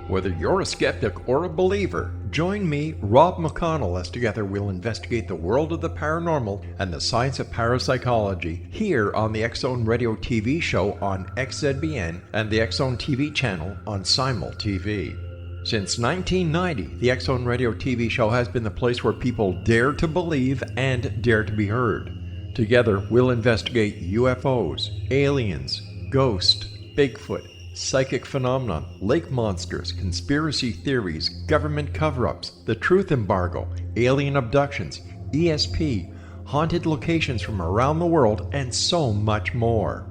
Whether you're a skeptic or a believer, join me, Rob McConnell, as together we'll investigate the world of the paranormal and the science of parapsychology here on the X-Zone Radio TV show on XZBN and the X-Zone TV channel on Simul TV. Since 1990, the X-Zone Radio TV show has been the place where people dare to believe and dare to be heard. Together, we'll investigate UFOs, aliens, ghosts, Bigfoot, psychic phenomenon, lake monsters, conspiracy theories, government cover-ups, the truth embargo, alien abductions, ESP, haunted locations from around the world, and so much more.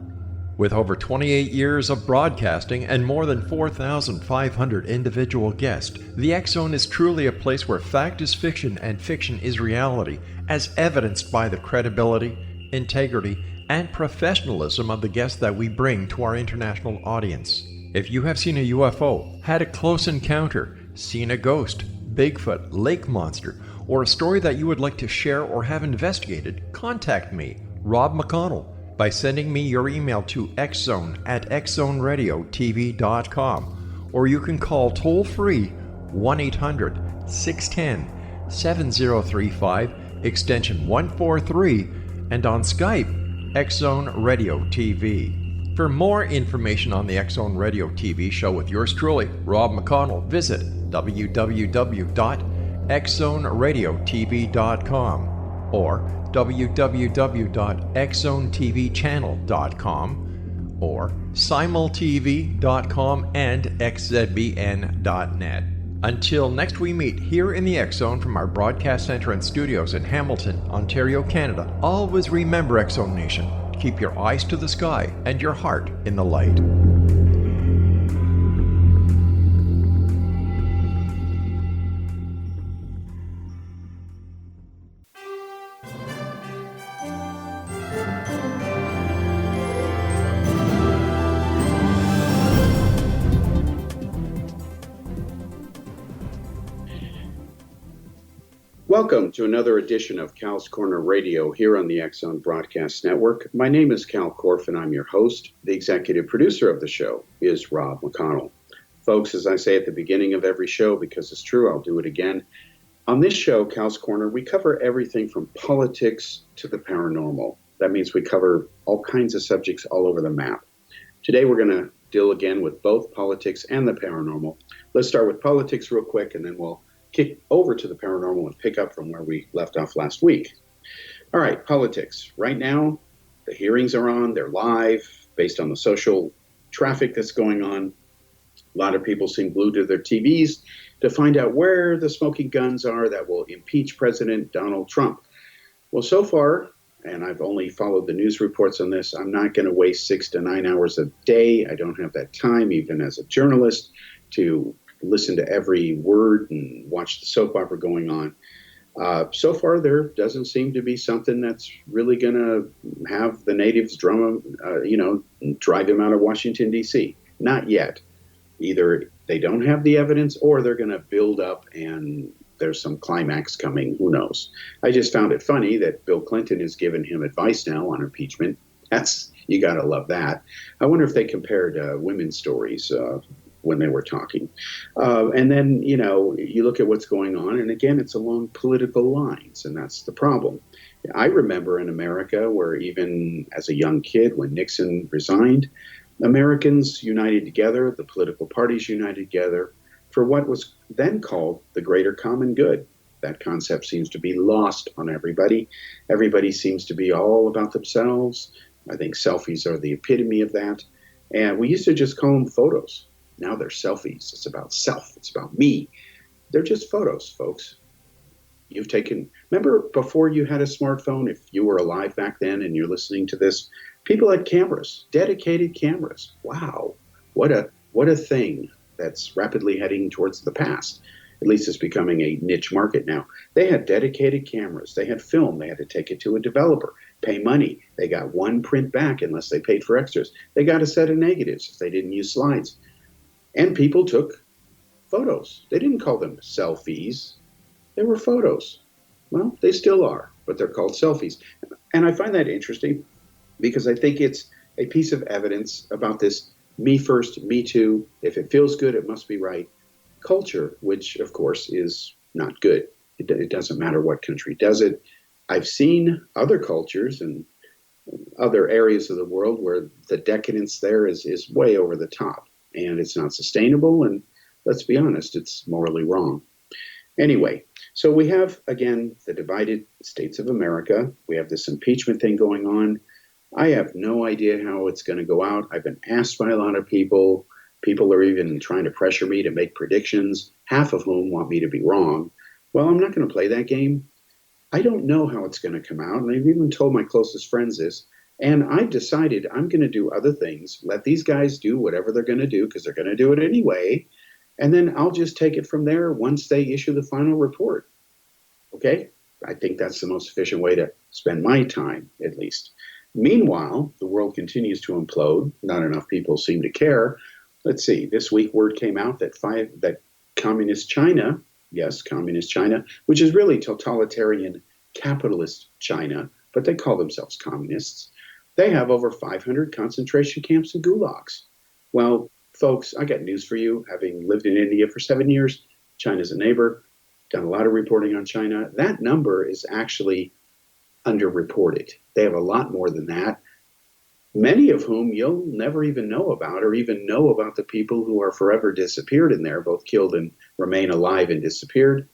With over 28 years of broadcasting and more than 4,500 individual guests, the X-Zone is truly a place where fact is fiction and fiction is reality, as evidenced by the credibility, integrity, and professionalism of the guests that we bring to our international audience. If you have seen a UFO, had a close encounter, seen a ghost, Bigfoot, lake monster, or a story that you would like to share or have investigated, contact me, Rob McConnell, by sending me your email to xzone@xzoneradiotv.com, or you can call toll-free 1-800-610-7035, extension 143, and on Skype, X-Zone Radio TV. For more information on the X-Zone Radio TV show with yours truly, Rob McConnell, visit www.xzoneradiotv.com or www.xzonetvchannel.com or simultv.com and xzbn.net. Until next we meet here in the X-Zone from our broadcast center and studios in Hamilton, Ontario, Canada, always remember, X-Zone Nation, keep your eyes to the sky and your heart in the light. Welcome to another edition of Kal's Corner Radio here on the X-Zone Broadcast Network. My name is Kal Korff and I'm your host. The executive producer of the show is Rob McConnell. Folks, as I say at the beginning of every show, because it's true, I'll do it again. On this show, Kal's Corner, we cover everything from politics to the paranormal. That means we cover all kinds of subjects all over the map. Today we're going to deal again with both politics and the paranormal. Let's start with politics real quick and then we'll kick over to the paranormal and pick up from where we left off last week. All right, politics. Right now, the hearings are on. They're live based on the social traffic that's going on. A lot of people seem glued to their TVs to find out where the smoking guns are that will impeach President Donald Trump. Well, so far, and I've only followed the news reports on this, I'm not going to waste 6 to 9 hours a day. I don't have that time, even as a journalist, to listen to every word and watch the soap opera going on. So far, there doesn't seem to be something that's really going to have the natives drive him out of Washington, D.C. Not yet. Either they don't have the evidence or they're going to build up and there's some climax coming. Who knows? I just found it funny that Bill Clinton has given him advice now on impeachment. You got to love that. I wonder if they compared women's stories when they were talking. And then, you look at what's going on, and again, it's along political lines, and that's the problem. I remember in America where even as a young kid, when Nixon resigned, Americans united together, the political parties united together for what was then called the greater common good. That concept seems to be lost on everybody. Everybody seems to be all about themselves. I think selfies are the epitome of that. And we used to just call them photos. Now they're selfies. It's about self. It's about me. They're just photos, folks. Remember before you had a smartphone, if you were alive back then and you're listening to this, people had cameras, dedicated cameras. Wow. What a thing that's rapidly heading towards the past. At least it's becoming a niche market now. They had dedicated cameras. They had film. They had to take it to a developer, pay money. They got one print back unless they paid for extras. They got a set of negatives if they didn't use slides. And people took photos. They didn't call them selfies. They were photos. Well, they still are, but they're called selfies. And I find that interesting because I think it's a piece of evidence about this me first, me too. If it feels good, it must be right. culture, which of course is not good. It doesn't matter what country does it. I've seen other cultures and other areas of the world where the decadence there is way over the top and it's not sustainable. And let's be honest, it's morally wrong. Anyway, so we have, again, the divided states of America. We have this impeachment thing going on. I have no idea how it's going to go out. I've been asked by a lot of people. People are even trying to pressure me to make predictions, half of whom want me to be wrong. Well, I'm not going to play that game. I don't know how it's going to come out. And I've even told my closest friends this. And I've decided I'm going to do other things. Let these guys do whatever they're going to do because they're going to do it anyway. And then I'll just take it from there once they issue the final report. Okay? I think that's the most efficient way to spend my time, at least. Meanwhile, the world continues to implode. Not enough people seem to care. Let's see. This week, word came out that communist China, yes, communist China, which is really totalitarian capitalist China, but they call themselves communists. They have over 500 concentration camps and gulags. Well, folks, I got news for you. Having lived in India for 7 years, China's a neighbor, done a lot of reporting on China. That number is actually underreported. They have a lot more than that, many of whom you'll never even know about, or even know about the people who are forever disappeared in there, both killed and remain alive and disappeared.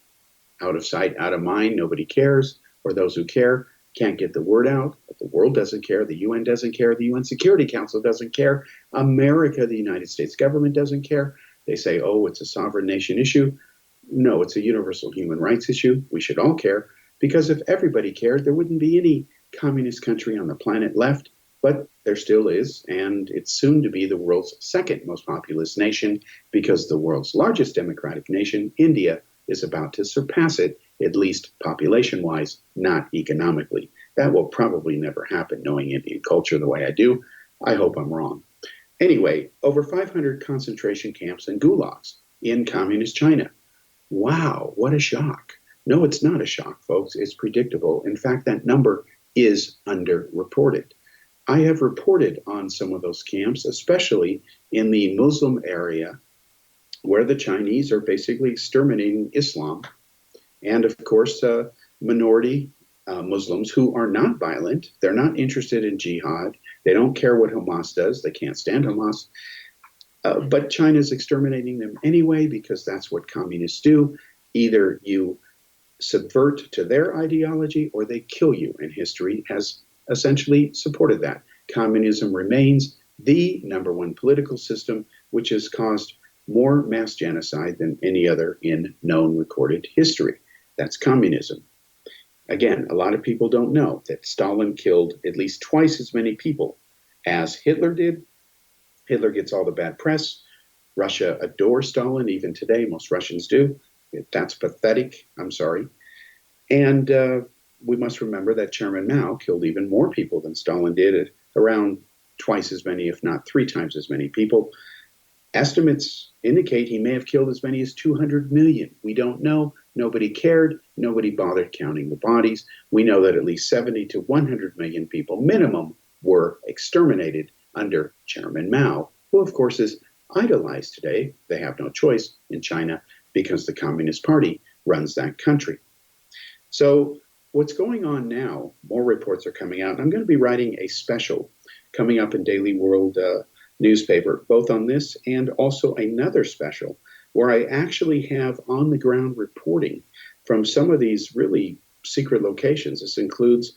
Out of sight, out of mind, nobody cares, or those who care can't get the word out. But the world doesn't care, the UN doesn't care, the UN Security Council doesn't care, America, the United States government doesn't care. They say, oh, it's a sovereign nation issue. No, it's a universal human rights issue. We should all care, because if everybody cared, there wouldn't be any communist country on the planet left. But there still is, and it's soon to be the world's second most populous nation, because the world's largest democratic nation, India, is about to surpass it, at least population-wise, not economically. That will probably never happen, knowing Indian culture the way I do. I hope I'm wrong. Anyway, over 500 concentration camps and gulags in communist China. Wow, what a shock. No, it's not a shock, folks. It's predictable. In fact, that number is underreported. I have reported on some of those camps, especially in the Muslim area, where the Chinese are basically exterminating Islam. And of course, minority Muslims who are not violent. They're not interested in jihad. They don't care what Hamas does. They can't stand Hamas. But China's exterminating them anyway, because that's what communists do. Either you subvert to their ideology or they kill you. And history has essentially supported that. Communism remains the number one political system, which has caused more mass genocide than any other in known recorded history. That's communism. Again, a lot of people don't know that Stalin killed at least twice as many people as Hitler did. Hitler gets all the bad press. Russia adores Stalin, even today, most Russians do. That's pathetic, I'm sorry. And we must remember that Chairman Mao killed even more people than Stalin did, around twice as many, if not 3 times as many people. Estimates indicate he may have killed as many as 200 million. We don't know. Nobody cared. Nobody bothered counting the bodies. We know that at least 70 to 100 million people, minimum, were exterminated under Chairman Mao, who, of course, is idolized today. They have no choice in China because the Communist Party runs that country. So what's going on now, more reports are coming out. I'm going to be writing a special coming up in Daily World newspaper, both on this and also another special where I actually have on-the-ground reporting from some of these really secret locations. This includes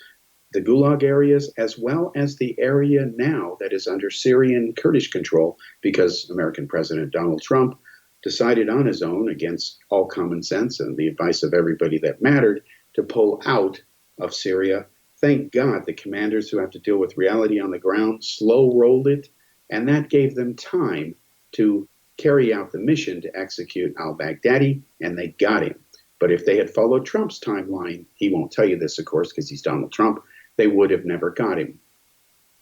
the Gulag areas, as well as the area now that is under Syrian Kurdish control, because American President Donald Trump decided on his own, against all common sense and the advice of everybody that mattered, to pull out of Syria. Thank God the commanders who have to deal with reality on the ground slow-rolled it, and that gave them time to carry out the mission to execute al-Baghdadi, and they got him. But if they had followed Trump's timeline, he won't tell you this, of course, because he's Donald Trump, they would have never got him.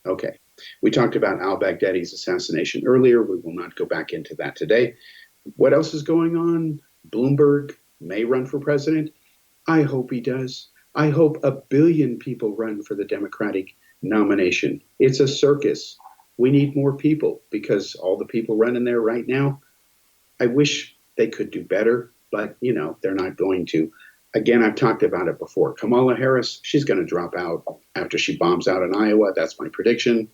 Okay, we talked about al-Baghdadi's assassination earlier. We will not go back into that today. What else is going on? Bloomberg may run for president. I hope he does. I hope 1 billion people run for the Democratic nomination. It's a circus. We need more people, because all the people running there right now, I wish They could do better, but, they're not going to. Again, I've talked about it before. Kamala Harris, she's going to drop out after she bombs out in Iowa. That's my prediction.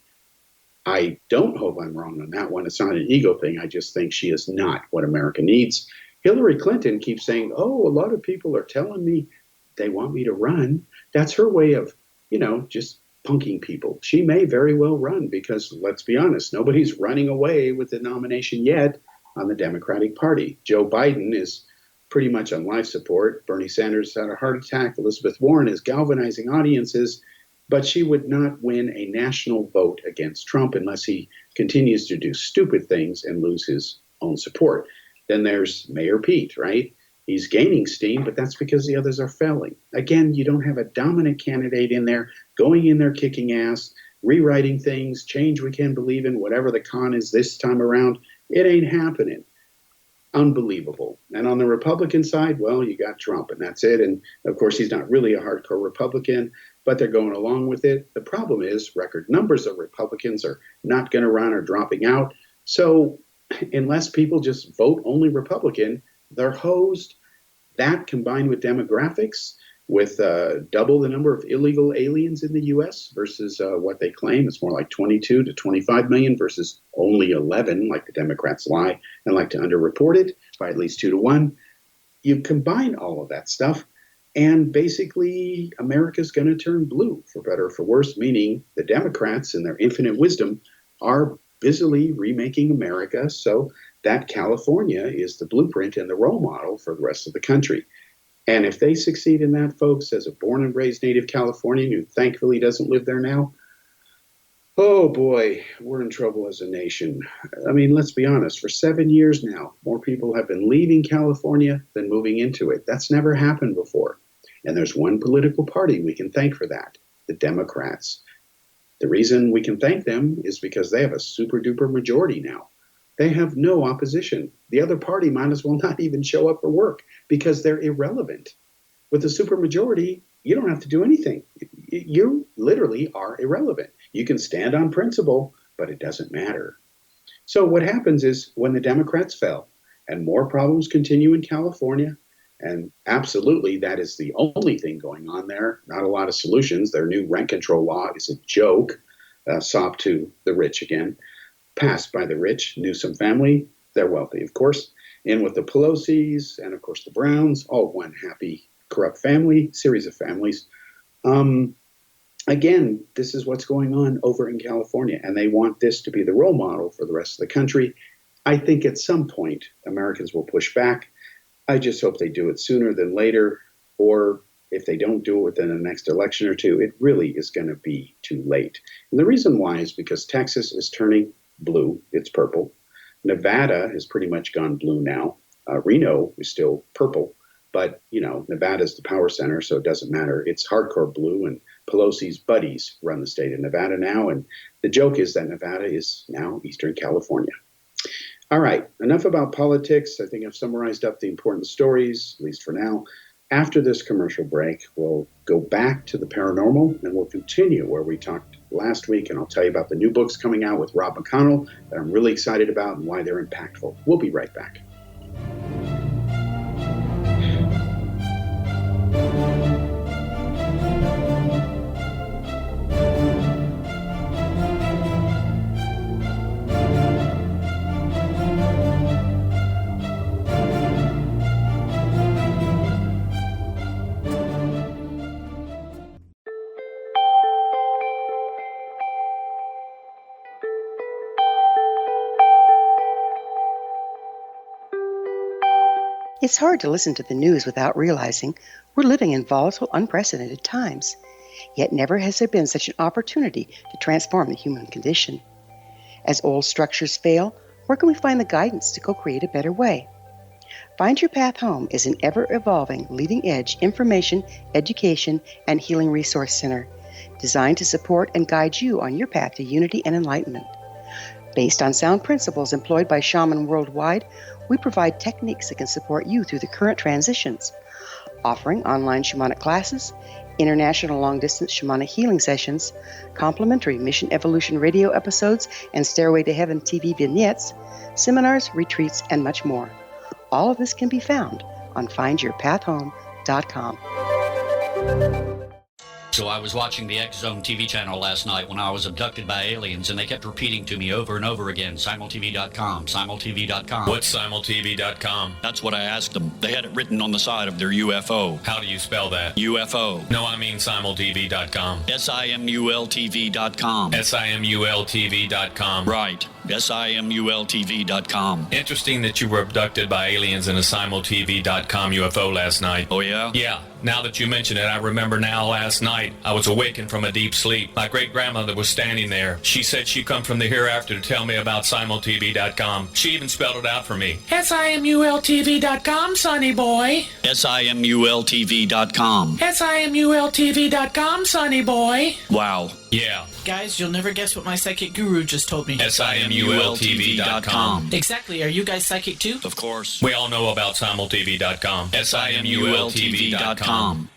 I don't hope I'm wrong on that one. It's not an ego thing. I just think she is not what America needs. Hillary Clinton keeps saying, oh, a lot of people are telling me they want me to run. That's her way of, just punking people. She may very well run because, let's be honest, nobody's running away with the nomination yet on the Democratic Party. Joe Biden is pretty much on life support. Bernie Sanders had a heart attack. Elizabeth Warren is galvanizing audiences. But she would not win a national vote against Trump unless he continues to do stupid things and lose his own support. Then there's Mayor Pete, right? He's gaining steam, but that's because the others are failing. Again, you don't have a dominant candidate in there, going in there kicking ass, rewriting things, change we can believe in, whatever the con is this time around. It ain't happening. Unbelievable. And on the Republican side, well, you got Trump, and that's it. And of course, he's not really a hardcore Republican, but they're going along with it. The problem is record numbers of Republicans are not going to run or dropping out. So unless people just vote only Republican, they're hosed. That combined with demographics, with double the number of illegal aliens in the U.S. versus what they claim. It's more like 22 to 25 million versus only 11, like the Democrats lie and like to underreport it by at least 2 to 1. You combine all of that stuff, and basically America's going to turn blue, for better or for worse, meaning the Democrats, in their infinite wisdom, are busily remaking America so that California is the blueprint and the role model for the rest of the country. And if they succeed in that, folks, as a born and raised native Californian who thankfully doesn't live there now, oh boy, we're in trouble as a nation. I mean, let's be honest, for 7 years now, more people have been leaving California than moving into it. That's never happened before. And there's one political party we can thank for that, the Democrats. The reason we can thank them is because they have a super duper majority now. They have no opposition. The other party might as well not even show up for work because they're irrelevant. With a supermajority, you don't have to do anything. You literally are irrelevant. You can stand on principle, but it doesn't matter. So what happens is when the Democrats fell and more problems continue in California, and absolutely that is the only thing going on there, not a lot of solutions. Their new rent control law is a joke, sop to the rich again. Passed by the rich, Newsom family. They're wealthy, of course. In with the Pelosi's and, of course, the Browns, all one happy, corrupt family, series of families. Again, this is what's going on over in California, and they want this to be the role model for the rest of the country. I think at some point, Americans will push back. I just hope they do it sooner than later, or if they don't do it within the next election or two, it really is going to be too late. And the reason why is because Texas is turning blue. It's purple. Nevada has pretty much gone blue now. Reno is still purple, but Nevada's the power center, so it doesn't matter. It's hardcore blue, and Pelosi's buddies run the state of Nevada now. And the joke is that Nevada is now Eastern California. All right, enough about politics. I think I've summarized up the important stories, at least for now. After this commercial break, we'll go back to the paranormal, and we'll continue where we talked last week, and I'll tell you about the new books coming out with Rob McConnell that I'm really excited about and why they're impactful. We'll be right back. It's hard to listen to the news without realizing we're living in volatile, unprecedented times. Yet never has there been such an opportunity to transform the human condition. As old structures fail, where can we find the guidance to co-create a better way? Find Your Path Home is an ever-evolving, leading-edge information, education, and healing resource center designed to support and guide you on your path to unity and enlightenment. Based on sound principles employed by shamans worldwide, we provide techniques that can support you through the current transitions, offering online shamanic classes, international long-distance shamanic healing sessions, complimentary Mission Evolution radio episodes and Stairway to Heaven TV vignettes, seminars, retreats, and much more. All of this can be found on findyourpathhome.com. So I was watching the X Zone TV channel last night when I was abducted by aliens, and they kept repeating to me over and over again, simultv.com, simultv.com. What's simultv.com? That's what I asked them. They had it written on the side of their UFO. How do you spell that? UFO. No, I mean simultv.com. simultv.com. simultv.com. Right. simultv.com. Interesting that you were abducted by aliens in a simultv.com UFO last night. Oh, yeah? Yeah. Now that you mention it, I remember now last night I was awakened from a deep sleep. My great-grandmother was standing there. She said she'd come from the hereafter to tell me about simultv.com. She even spelled it out for me. simultv.com, sonny boy. simultv.com. simultv.com, sonny boy. Wow. Yeah. Guys, you'll never guess what my psychic guru just told me. simultv.com. Exactly. Are you guys psychic too? Of course. We all know about simultv.com. simultv.com.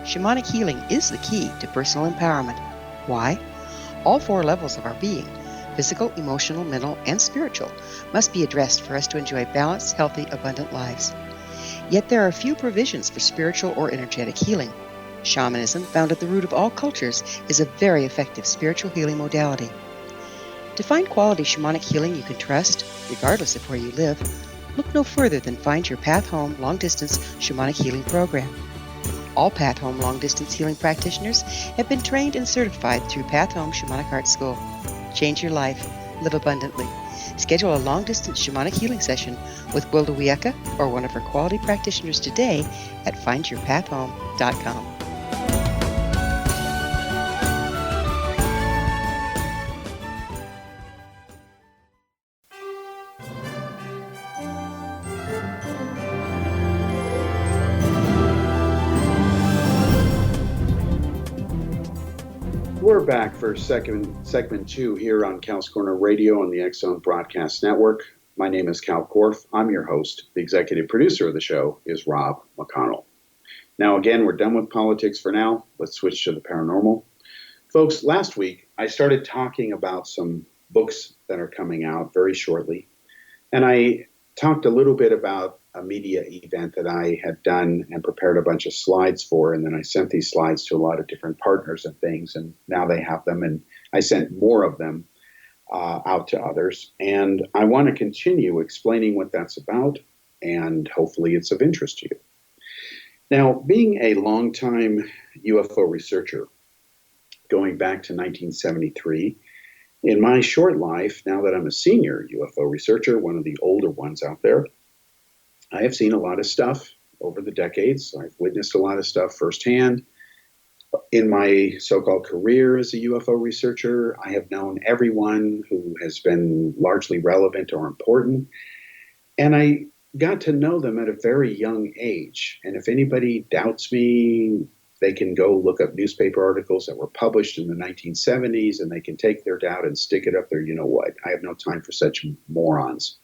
Shamanic healing is the key to personal empowerment. Why? All 4 levels of our being, physical, emotional, mental, and spiritual, must be addressed for us to enjoy balanced, healthy, abundant lives. Yet there are few provisions for spiritual or energetic healing. Shamanism, found at the root of all cultures, is a very effective spiritual healing modality. To find quality shamanic healing you can trust, regardless of where you live, look no further than Find Your Path Home Long-Distance Shamanic Healing Program. All Path Home long-distance healing practitioners have been trained and certified through Path Home Shamanic Art School. Change your life. Live abundantly. Schedule a long-distance shamanic healing session with Wilda Wieka or one of her quality practitioners today at findyourpathhome.com. We're back for segment 2 here on Cal's Corner Radio on the X Zone Broadcast Network. My name is Kal Korff. I'm your host. The executive producer of the show is Rob McConnell. Now, again, we're done with politics for now. Let's switch to the paranormal. Folks, last week I started talking about some books that are coming out very shortly. And I talked a little bit about a media event that I had done and prepared a bunch of slides for, and then I sent these slides to a lot of different partners and things, and now they have them, and I sent more of them out to others. And I want to continue explaining what that's about, and hopefully it's of interest to you. Now, being a longtime UFO researcher, going back to 1973, in my short life, now that I'm a senior UFO researcher, one of the older ones out there, I have seen a lot of stuff over the decades. I've witnessed a lot of stuff firsthand. In my so-called career as a UFO researcher, I have known everyone who has been largely relevant or important. And I got to know them at a very young age. And if anybody doubts me, they can go look up newspaper articles that were published in the 1970s, and they can take their doubt and stick it up there. You know what? I have no time for such morons.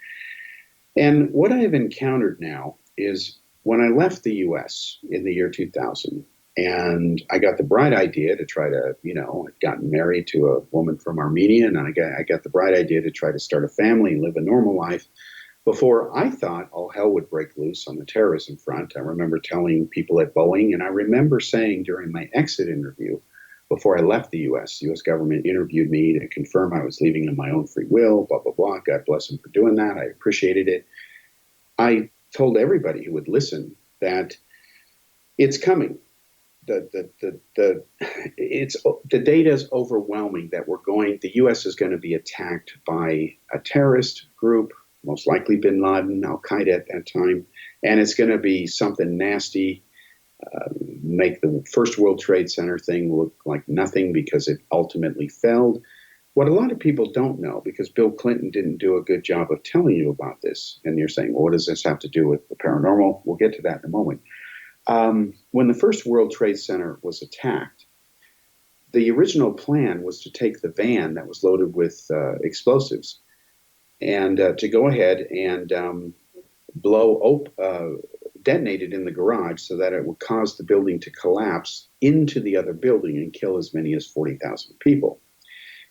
And what I have encountered now is when I left the U.S. in the year 2000, and I got the bright idea to try to, I'd gotten married to a woman from Armenia, and I got the bright idea to try to start a family and live a normal life before I thought all hell would break loose on the terrorism front. I remember telling people at Boeing, and I remember saying during my exit interview, before I left the U.S. government interviewed me to confirm I was leaving on my own free will, blah, blah, blah. God bless them for doing that. I appreciated it. I told everybody who would listen that it's coming. The data is overwhelming that the U.S. is going to be attacked by a terrorist group, most likely bin Laden, Al-Qaeda at that time, and it's going to be something nasty. Make the first World Trade Center thing look like nothing because it ultimately failed. What a lot of people don't know, because Bill Clinton didn't do a good job of telling you about this, and you're saying, well, what does this have to do with the paranormal? We'll get to that in a moment. When the first World Trade Center was attacked, the original plan was to take the van that was loaded with explosives and to go ahead and blow detonated in the garage so that it would cause the building to collapse into the other building and kill as many as 40,000 people.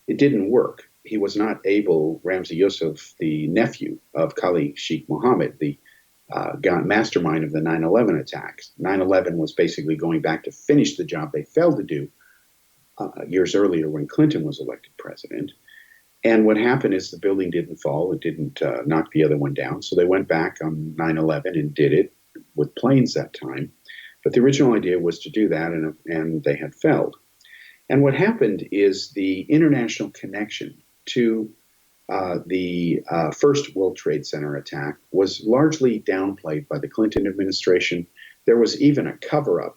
It didn't work. He was not able, Ramzi Youssef, the nephew of Khalid Sheikh Mohammed, the mastermind of the 9/11 attacks. 9/11 was basically going back to finish the job they failed to do years earlier when Clinton was elected president. And what happened is the building didn't fall. It didn't knock the other one down. So they went back on 9/11 and did it with planes that time. But the original idea was to do that, and they had failed. And what happened is the international connection to the first World Trade Center attack was largely downplayed by the Clinton administration. There was even a cover-up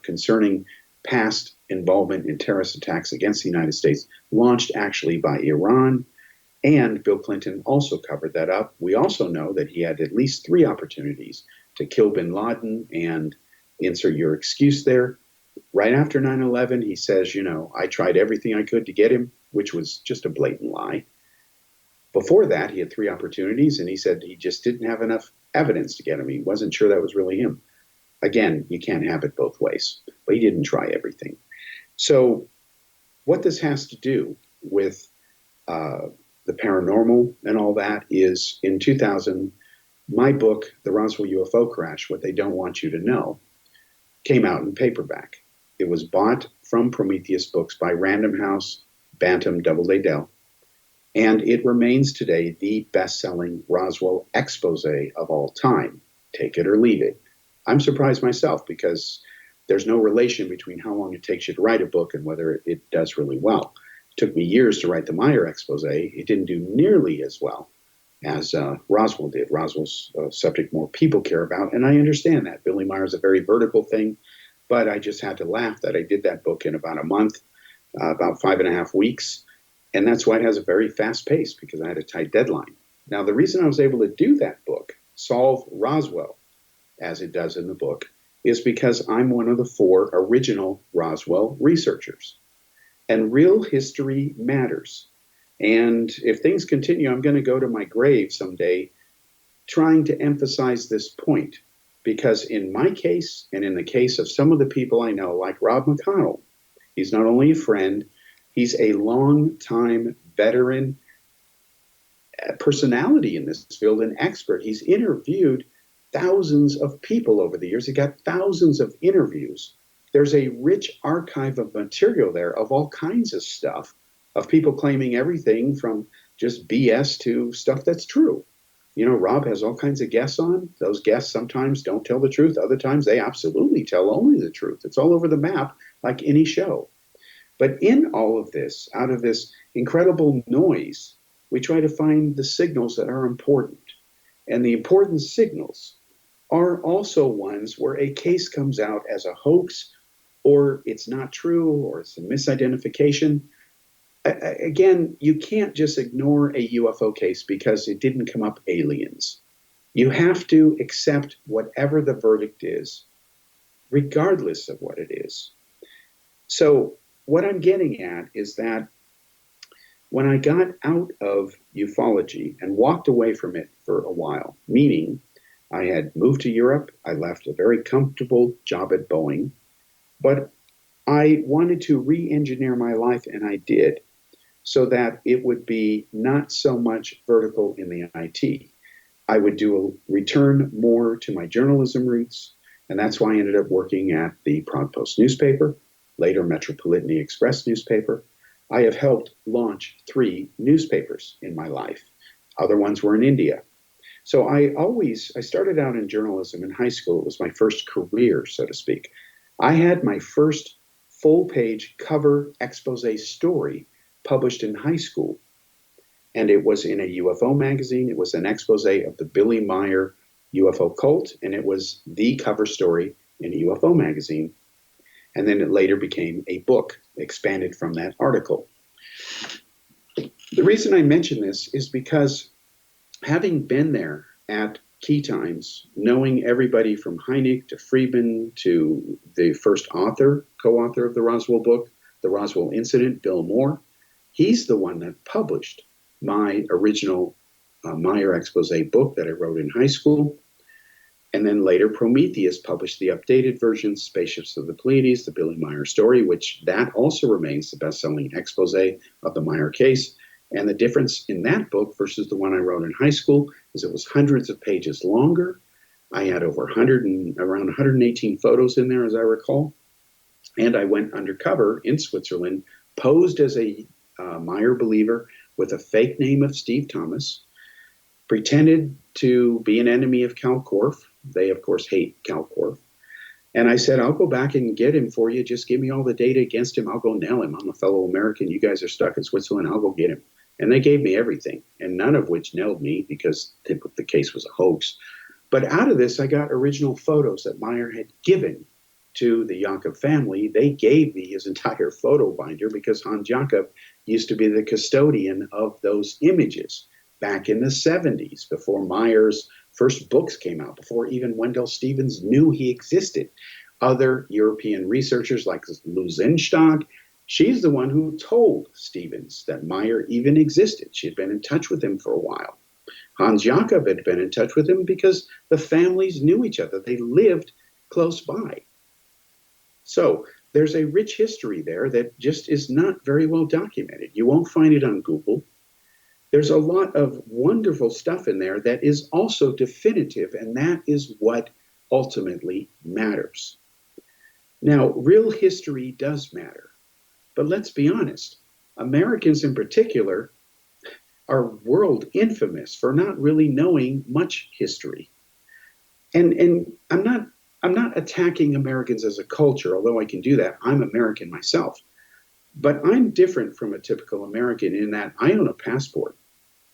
concerning past involvement in terrorist attacks against the United States, launched actually by Iran, and Bill Clinton also covered that up. We also know that he had at least 3 opportunities to kill bin Laden, and insert your excuse there. Right after 9/11, he says, I tried everything I could to get him, which was just a blatant lie. Before that, he had 3 opportunities, and he said he just didn't have enough evidence to get him. He wasn't sure that was really him. Again, you can't have it both ways, but he didn't try everything. So what this has to do with the paranormal and all that is, in 2000, my book, The Roswell UFO Crash, What They Don't Want You to Know, came out in paperback. It was bought from Prometheus Books by Random House, Bantam, Doubleday Dell, and it remains today the best-selling Roswell expose of all time. Take it or leave it. I'm surprised myself because there's no relation between how long it takes you to write a book and whether it does really well. It took me years to write the Meyer expose. It didn't do nearly as well as Roswell did. Roswell's a subject more people care about, and I understand that. Billy Meyer's a very vertical thing, but I just had to laugh that I did that book in about a month, about 5.5 weeks, and that's why it has a very fast pace, because I had a tight deadline. Now, the reason I was able to do that book, Solve Roswell, as it does in the book, is because I'm one of the 4 original Roswell researchers. And real history matters. And if things continue, I'm going to go to my grave someday trying to emphasize this point. Because in my case, and in the case of some of the people I know, like Rob McConnell, he's not only a friend, he's a long-time veteran personality in this field, an expert. He's interviewed thousands of people over the years. He got thousands of interviews. There's a rich archive of material there of all kinds of stuff, of people claiming everything from just BS to stuff that's true. Rob has all kinds of guests on. Those guests sometimes don't tell the truth. Other times they absolutely tell only the truth. It's all over the map, like any show. But in all of this, out of this incredible noise, we try to find the signals that are important. And the important signals are also ones where a case comes out as a hoax, or it's not true, or it's a misidentification. Again, you can't just ignore a UFO case because it didn't come up aliens. You have to accept whatever the verdict is, regardless of what it is. So what I'm getting at is that when I got out of ufology and walked away from it for a while, meaning I had moved to Europe, I left a very comfortable job at Boeing, but I wanted to re-engineer my life, and I did, so that it would be not so much vertical in the IT. I would return more to my journalism roots, and that's why I ended up working at the Prague Post newspaper, later Metropolitan Express newspaper. I have helped launch 3 newspapers in my life. Other ones were in India. So I started out in journalism in high school. It was my first career, so to speak. I had my first full-page cover expose story published in high school. And it was in a UFO magazine. It was an expose of the Billy Meyer UFO cult, and it was the cover story in a UFO magazine. And then it later became a book, expanded from that article. The reason I mention this is because having been there at key times, knowing everybody from Hynek to Friedman to the first co-author of the Roswell book, The Roswell Incident, Bill Moore, he's the one that published my original Meyer expose book that I wrote in high school. And then later, Prometheus published the updated version, Spaceships of the Pleiades, the Billy Meyer story, which that also remains the best-selling expose of the Meyer case. And the difference in that book versus the one I wrote in high school is it was hundreds of pages longer. I had over around 118 photos in there, as I recall. And I went undercover in Switzerland, posed as a Meyer believer with a fake name of Steve Thomas, pretended to be an enemy of Kal Korff. They, of course, hate Kal Korff. And I said, I'll go back and get him for you. Just give me all the data against him. I'll go nail him. I'm a fellow American. You guys are stuck in Switzerland. I'll go get him. And they gave me everything, and none of which nailed me because the case was a hoax. But out of this, I got original photos that Meyer had given to the Jacob family. They gave me his entire photo binder because Hans Jacob used to be the custodian of those images back in the 70s, before Meyer's first books came out, before even Wendell Stevens knew he existed. Other European researchers like Luzenstock, she's the one who told Stevens that Meyer even existed. She had been in touch with him for a while. Hans Jacob had been in touch with him because the families knew each other. They lived close by. So there's a rich history there that just is not very well documented. You won't find it on Google. There's a lot of wonderful stuff in there that is also definitive, and that is what ultimately matters. Now, real history does matter, but let's be honest. Americans in particular are world infamous for not really knowing much history. And I'm not attacking Americans as a culture, although I can do that. I'm American myself. But I'm different from a typical American in that I own a passport.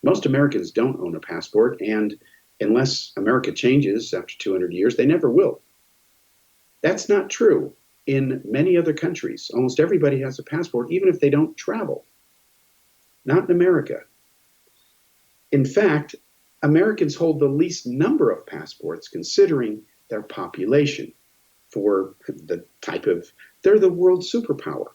Most Americans don't own a passport, and unless America changes after 200 years, they never will. That's not true in many other countries. Almost everybody has a passport, even if they don't travel. Not in America. In fact, Americans hold the least number of passports considering their population for the type of, they're the world superpower.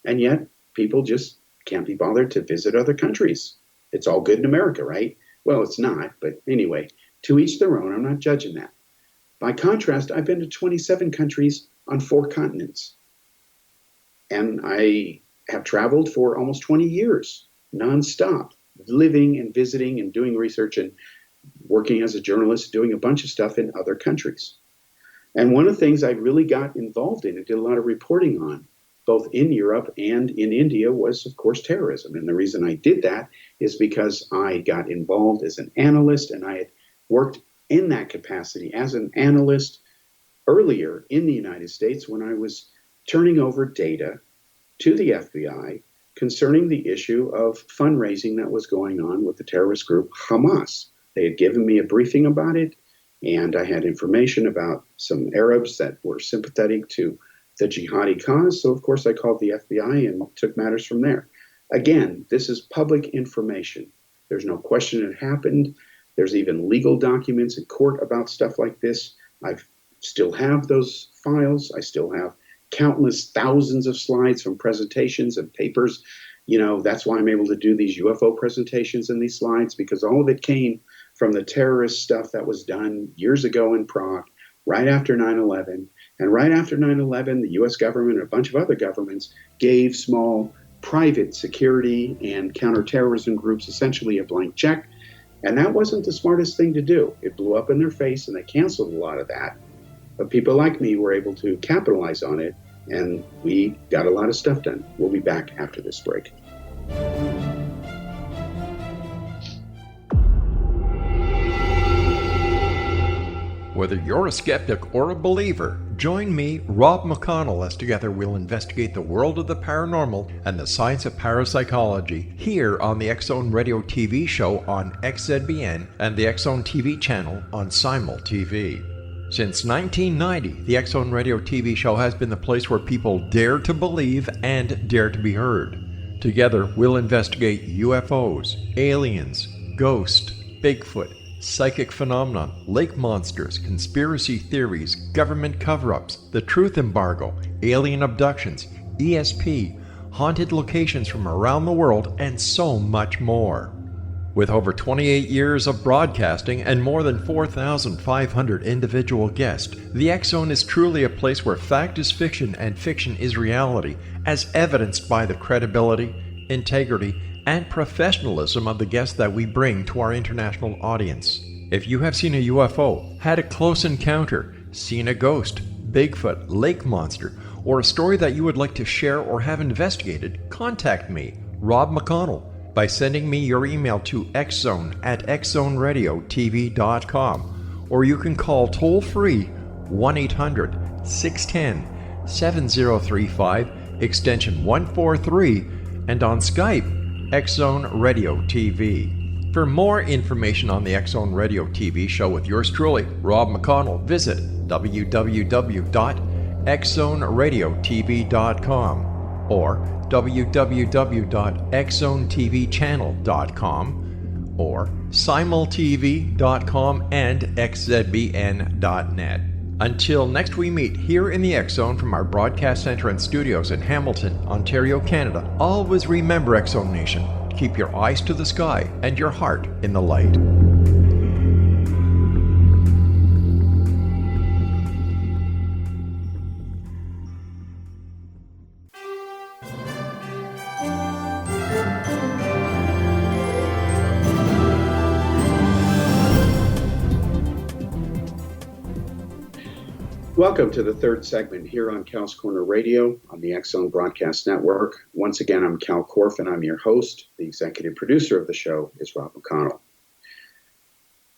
And yet people just can't be bothered to visit other countries. It's all good in America, right? Well, it's not, but anyway, to each their own. I'm not judging that. By contrast, I've been to 27 countries on 4 continents. And I have traveled for almost 20 years, nonstop, living and visiting and doing research and working as a journalist, doing a bunch of stuff in other countries. And one of the things I really got involved in and did a lot of reporting on, both in Europe and in India, was, of course, terrorism. And the reason I did that is because I got involved as an analyst, and I had worked in that capacity as an analyst earlier in the United States when I was turning over data to the FBI concerning the issue of fundraising that was going on with the terrorist group Hamas. They had given me a briefing about it, and I had information about some Arabs that were sympathetic to the jihadi cause. So, of course, I called the FBI and took matters from there. Again, this is public information. There's no question it happened. There's even legal documents in court about stuff like this. I still have those files. I still have countless thousands of slides from presentations and papers. You know, that's why I'm able to do these UFO presentations and these slides, because all of it came from the terrorist stuff that was done years ago in Prague, right after 9/11. And right after 9/11, the U.S. government and a bunch of other governments gave small private security and counterterrorism groups essentially a blank check. And that wasn't the smartest thing to do. It blew up in their face, and they canceled a lot of that. But people like me were able to capitalize on it, and we got a lot of stuff done. We'll be back after this break. Whether you're a skeptic or a believer, join me, Rob McConnell, as together we'll investigate the world of the paranormal and the science of parapsychology here on the X-Zone Radio TV show on XZBN and the X-Zone TV channel on Simul TV. Since 1990, the X-Zone Radio TV show has been the place where people dare to believe and dare to be heard. Together, we'll investigate UFOs, aliens, ghosts, Bigfoot, psychic phenomena, lake monsters, conspiracy theories, government cover-ups, the truth embargo, alien abductions, ESP, haunted locations from around the world, and so much more. With over 28 years of broadcasting and more than 4,500 individual guests, the X Zone is truly a place where fact is fiction and fiction is reality, as evidenced by the credibility, integrity, and professionalism of the guests that we bring to our international audience. If you have seen a UFO, had a close encounter, seen a ghost, Bigfoot, lake monster, or a story that you would like to share or have investigated, contact me, Rob McConnell, by sending me your email to xzone@xzoneradiotv.com, or you can call toll-free 1-800-610-7035, extension 143, and on Skype, X Zone Radio TV. For more information on the X Zone Radio TV show with yours truly, Rob McConnell, visit www.xzoneradiotv.com or www.xzonetvchannel.com or simultv.com and xzbn.net. Until next we meet here in the X Zone from our broadcast center and studios in Hamilton, Ontario, Canada, always remember, X Zone Nation, keep your eyes to the sky and your heart in the light. Welcome to the third segment here on Cal's Corner Radio on the X Zone Broadcast Network. Once again, I'm Kal Korff, and I'm your host. The executive producer of the show is Rob McConnell.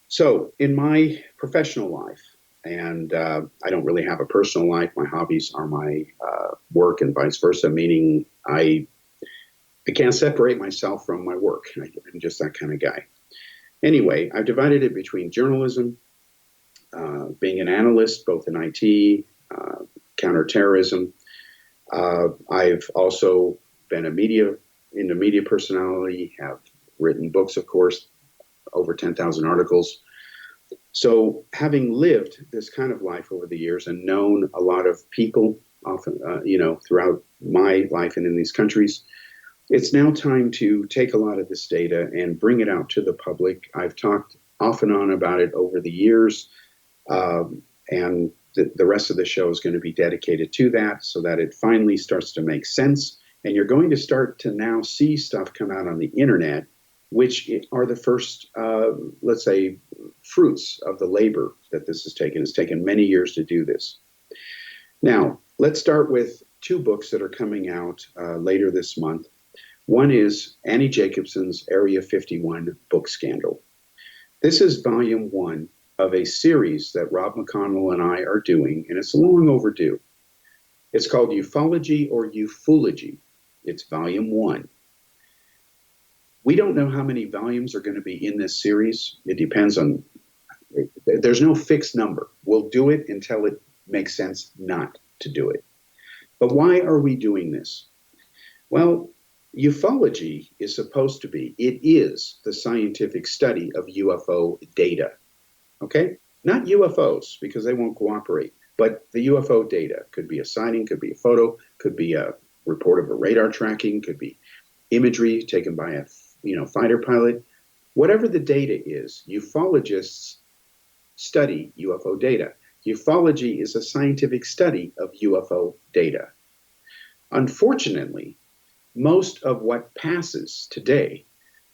So, in my professional life, and I don't really have a personal life, my hobbies are my work and vice versa, meaning I can't separate myself from my work. I'm just that kind of guy. Anyway, I've divided it between journalism, being an analyst, both in IT, counterterrorism. I've also been a media personality, have written books, of course, over 10,000 articles. So having lived this kind of life over the years and known a lot of people often, throughout my life and in these countries, it's now time to take a lot of this data and bring it out to the public. I've talked off and on about it over the years. And the rest of the show is going to be dedicated to that so that it finally starts to make sense. And you're going to start to now see stuff come out on the internet, which are the first, let's say, fruits of the labor that this has taken. It's taken many years to do this. Now, let's start with two books that are coming out later this month. One is Annie Jacobsen's Area 51 book scandal. This is volume 1 of a series that Rob McConnell and I are doing, and it's long overdue. It's called Ufology or Ufology. It's volume 1. We don't know how many volumes are going to be in this series. It depends on, there's no fixed number. We'll do it until it makes sense not to do it. But why are we doing this? Well, ufology is supposed to be, it is the scientific study of UFO data. Okay? Not UFOs, because they won't cooperate, but the UFO data. Could be a sighting, could be a photo, could be a report of a radar tracking, could be imagery taken by a fighter pilot. Whatever the data is, ufologists study UFO data. Ufology is a scientific study of UFO data. Unfortunately, most of what passes today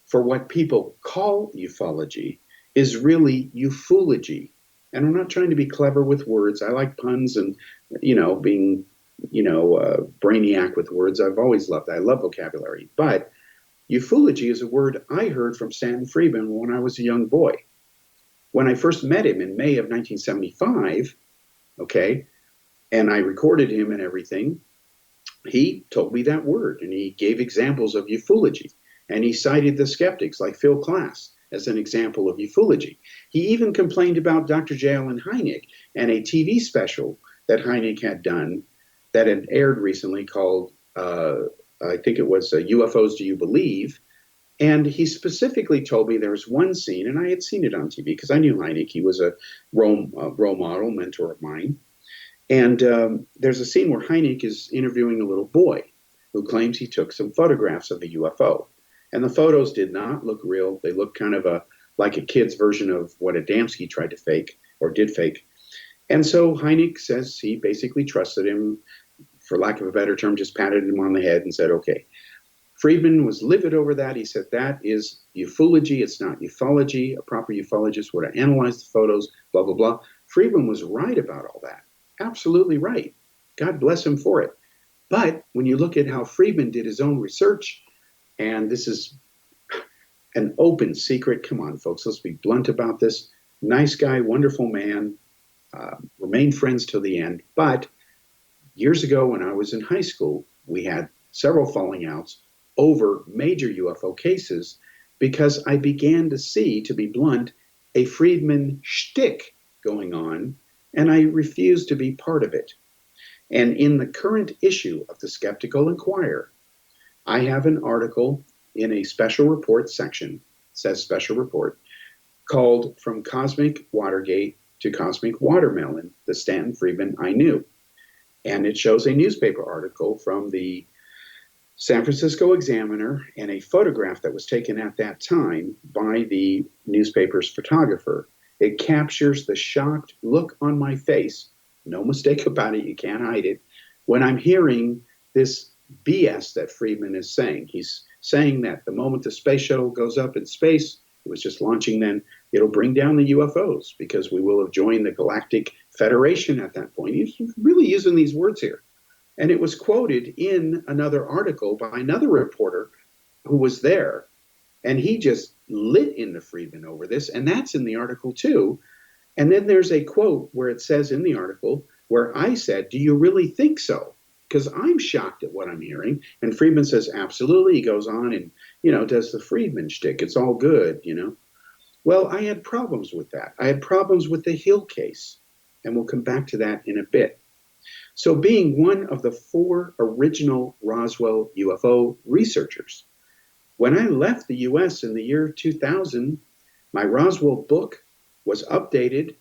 for what people call ufology is really ufology. And I'm not trying to be clever with words. I like puns and, being, brainiac with words. I've always loved that. I love vocabulary. But ufology is a word I heard from Stanton Friedman when I was a young boy. When I first met him in May of 1975, okay, and I recorded him and everything, he told me that word, and he gave examples of ufology. And he cited the skeptics like Phil Klass as an example of ufology. He even complained about Dr. J. Allen Hynek and a TV special that Hynek had done that had aired recently called, I think it was UFOs Do You Believe? And he specifically told me there was one scene, and I had seen it on TV because I knew Hynek. He was a role model, mentor of mine. And there's a scene where Hynek is interviewing a little boy who claims he took some photographs of a UFO. And the photos did not look real. They looked kind of like a kid's version of what Adamski tried to fake or did fake. And so Hynek says he basically trusted him, for lack of a better term, just patted him on the head and said, okay. Friedman was livid over that. He said, that is ufology. It's not ufology. A proper ufologist would have analyzed the photos, blah, blah, blah. Friedman was right about all that. Absolutely right. God bless him for it. But when you look at how Friedman did his own research, and this is an open secret, come on, folks, let's be blunt about this. Nice guy, wonderful man, remained friends till the end. But years ago when I was in high school, we had several falling outs over major UFO cases because I began to see, to be blunt, a Friedman shtick going on, and I refused to be part of it. And in the current issue of the Skeptical Inquirer, I have an article in a special report section, says special report, called From Cosmic Watergate to Cosmic Watermelon, the Stanton Friedman I Knew. And it shows a newspaper article from the San Francisco Examiner and a photograph that was taken at that time by the newspaper's photographer. It captures the shocked look on my face, no mistake about it, you can't hide it, when I'm hearing this BS that Friedman is saying. He's saying that the moment the space shuttle goes up in space, it was just launching then, it'll bring down the UFOs because we will have joined the Galactic Federation at that point. He's really using these words here. And it was quoted in another article by another reporter who was there. And he just lit into Friedman over this. And that's in the article too. And then there's a quote where it says in the article where I said, do you really think so? Because I'm shocked at what I'm hearing. And Friedman says, absolutely. He goes on and, does the Friedman shtick. It's all good, Well, I had problems with that. I had problems with the Hill case. And we'll come back to that in a bit. So being one of the 4 original Roswell UFO researchers, when I left the U.S. in the year 2000, my Roswell book was updated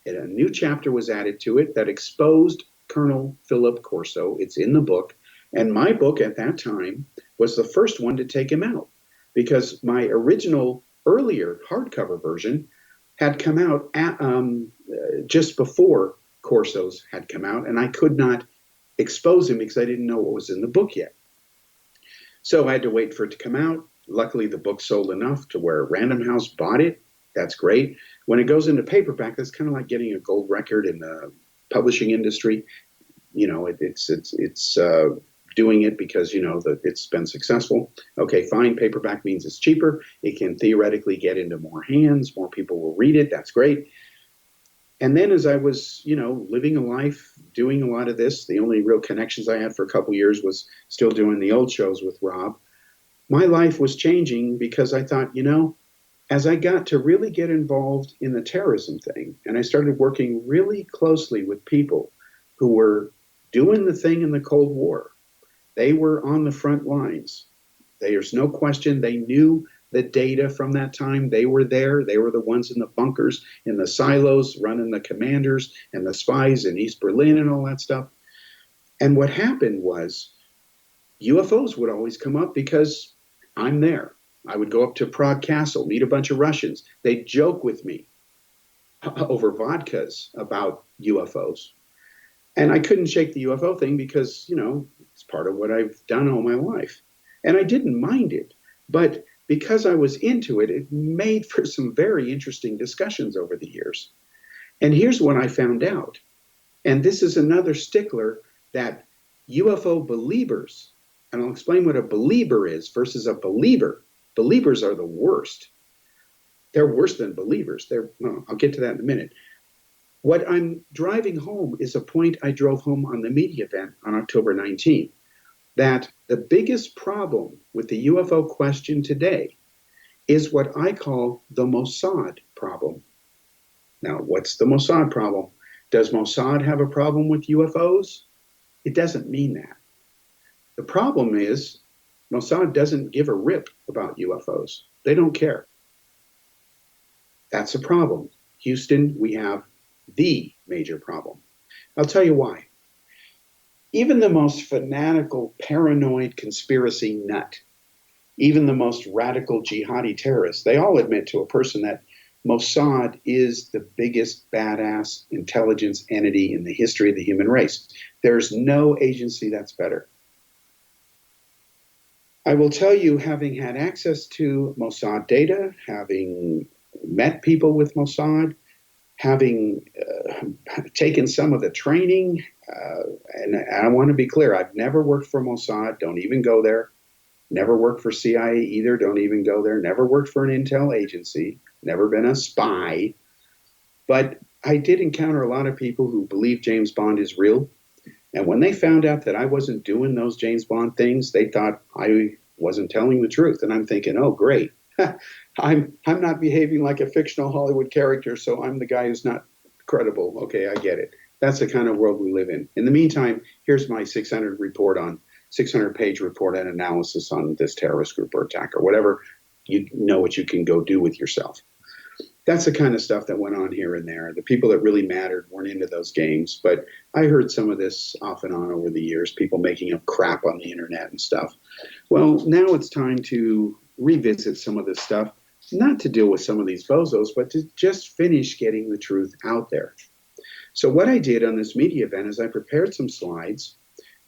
and a new chapter was added to it that exposed Colonel Philip Corso. It's in the book. And my book at that time was the first one to take him out because my original earlier hardcover version had come out just before Corso's had come out, and I could not expose him because I didn't know what was in the book yet. So I had to wait for it to come out. Luckily, the book sold enough to where Random House bought it. That's great. When it goes into paperback, that's kind of like getting a gold record in the publishing industry. It's doing it because, that it's been successful. Okay, fine. Paperback means it's cheaper. It can theoretically get into more hands. More people will read it. That's great. And then as I was, living a life, doing a lot of this, the only real connections I had for a couple years was still doing the old shows with Rob. My life was changing because I thought, as I got to really get involved in the terrorism thing, and I started working really closely with people who were doing the thing in the Cold War, they were on the front lines. There's no question they knew the data from that time. They were there. They were the ones in the bunkers, in the silos, running the commanders and the spies in East Berlin and all that stuff. And what happened was UFOs would always come up because I'm there. I would go up to Prague Castle, meet a bunch of Russians. They'd joke with me over vodkas about UFOs. And I couldn't shake the UFO thing because, it's part of what I've done all my life. And I didn't mind it. But because I was into it, it made for some very interesting discussions over the years. And here's what I found out. And this is another stickler that UFO believers, and I'll explain what a believer is versus a believer. Believers are the worst. They're worse than believers. I'll get to that in a minute. What I'm driving home is a point I drove home on the media event on October 19th. That the biggest problem with the UFO question today is what I call the Mossad problem. Now, what's the Mossad problem? Does Mossad have a problem with UFOs? It doesn't mean that. The problem is Mossad doesn't give a rip about UFOs. They don't care. That's a problem. Houston, we have the major problem. I'll tell you why. Even the most fanatical, paranoid conspiracy nut even the most radical jihadi terrorists, they all admit to a person that Mossad is the biggest badass intelligence entity in the history of the human race. There's no agency that's better. I will tell you, having had access to Mossad data, having met people with Mossad, having taken some of the training, and I want to be clear, I've never worked for Mossad, don't even go there. Never worked for CIA either, don't even go there. Never worked for an intel agency, never been a spy. But I did encounter a lot of people who believe James Bond is real. And when they found out that I wasn't doing those James Bond things, they thought I wasn't telling the truth. And I'm thinking, oh, great. I'm not behaving like a fictional Hollywood character, so I'm the guy who's not credible. Okay, I get it. That's the kind of world we live in. In the meantime, here's my 600-page report and analysis on this terrorist group or attack or whatever. You know what you can go do with yourself. That's the kind of stuff that went on here and there. The people that really mattered weren't into those games, but I heard some of this off and on over the years, people making up crap on the internet and stuff. Well, now it's time to revisit some of this stuff, not to deal with some of these bozos, but to just finish getting the truth out there. So what I did on this media event is I prepared some slides,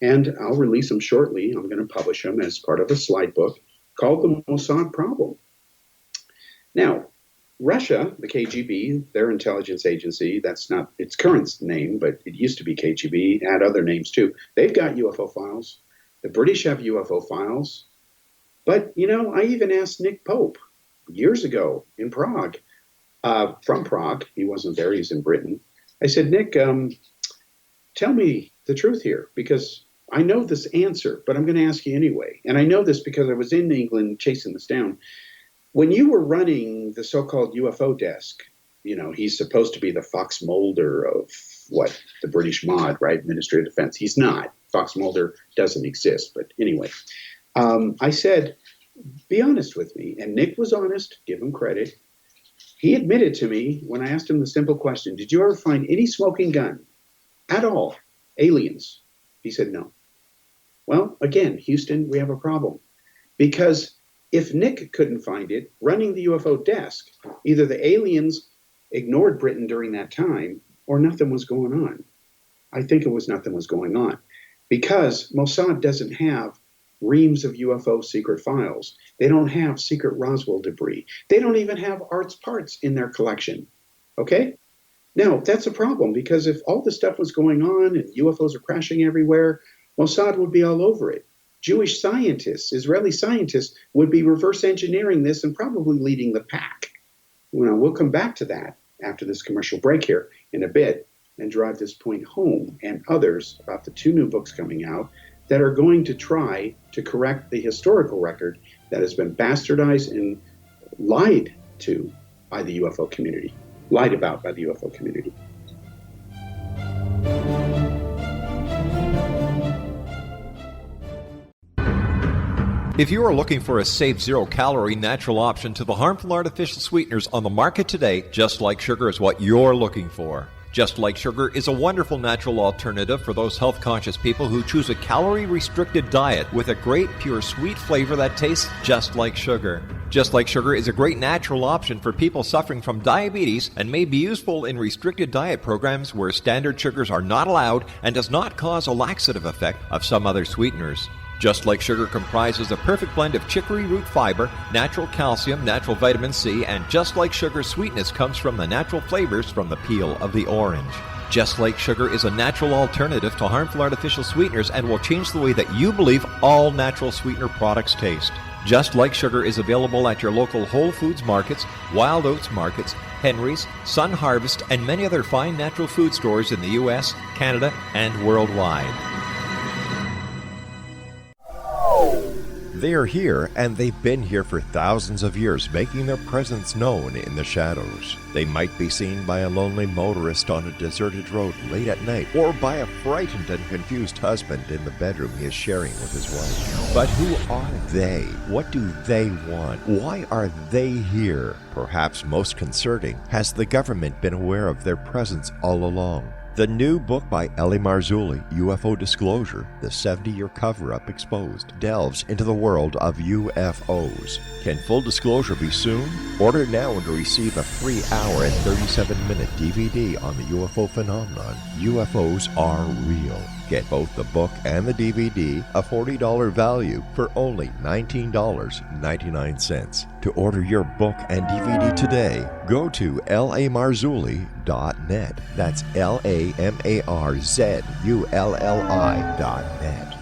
and I'll release them shortly. I'm going to publish them as part of a slide book called The Mossad Problem. Now, Russia, the KGB, their intelligence agency, that's not its current name, but it used to be KGB, it had other names too. They've got UFO files. The British have UFO files. But, you know, I even asked Nick Pope years ago in Prague, from Prague. He wasn't there, he's in Britain. I said, Nick, tell me the truth here, because I know this answer, but I'm going to ask you anyway. And I know this because I was in England chasing this down. When you were running the so-called UFO desk, you know, he's supposed to be the Fox Mulder of the British MOD, right? Ministry of Defense. He's not. Fox Mulder doesn't exist. But anyway, I said, be honest with me. And Nick was honest, give him credit. He admitted to me when I asked him the simple question, did you ever find any smoking gun at all? Aliens? He said no. Well, again, Houston, we have a problem. Because if Nick couldn't find it, running the UFO desk, either the aliens ignored Britain during that time or nothing was going on. I think it was nothing was going on. Because Mossad doesn't have reams of UFO secret files. They don't have secret Roswell debris. They don't even have Art's parts in their collection. Okay? Now, that's a problem because if all this stuff was going on and UFOs are crashing everywhere, Mossad would be all over it. Jewish scientists, Israeli scientists would be reverse engineering this and probably leading the pack. You know, we'll come back to that after this commercial break here in a bit and drive this point home and others about the 2 new books coming out that are going to try to correct the historical record that has been bastardized and lied to by the UFO community, lied about by the UFO community. If you are looking for a safe, zero-calorie natural option to the harmful artificial sweeteners on the market today, Just Like Sugar is what you're looking for. Just Like Sugar is a wonderful natural alternative for those health-conscious people who choose a calorie-restricted diet with a great, pure, sweet flavor that tastes just like sugar. Just Like Sugar is a great natural option for people suffering from diabetes and may be useful in restricted diet programs where standard sugars are not allowed and does not cause a laxative effect of some other sweeteners. Just Like Sugar comprises a perfect blend of chicory root fiber, natural calcium, natural vitamin C, and Just Like Sugar's sweetness comes from the natural flavors from the peel of the orange. Just Like Sugar is a natural alternative to harmful artificial sweeteners and will change the way that you believe all natural sweetener products taste. Just Like Sugar is available at your local Whole Foods markets, Wild Oats markets, Henry's, Sun Harvest, and many other fine natural food stores in the U.S., Canada, and worldwide. They are here, and they've been here for thousands of years, making their presence known in the shadows. They might be seen by a lonely motorist on a deserted road late at night, or by a frightened and confused husband in the bedroom he is sharing with his wife. But who are they? What do they want? Why are they here? Perhaps most concerning, has the government been aware of their presence all along? The new book by Ellie Marzulli, UFO Disclosure, The 70-Year Cover-Up Exposed, delves into the world of UFOs. Can full disclosure be soon? Order now and receive a free hour and 37-minute DVD on the UFO phenomenon. UFOs are real. Get both the book and the DVD, a $40 value, for only $19.99. To order your book and DVD today, go to lamarzulli.net. That's LAMARZULLI.net.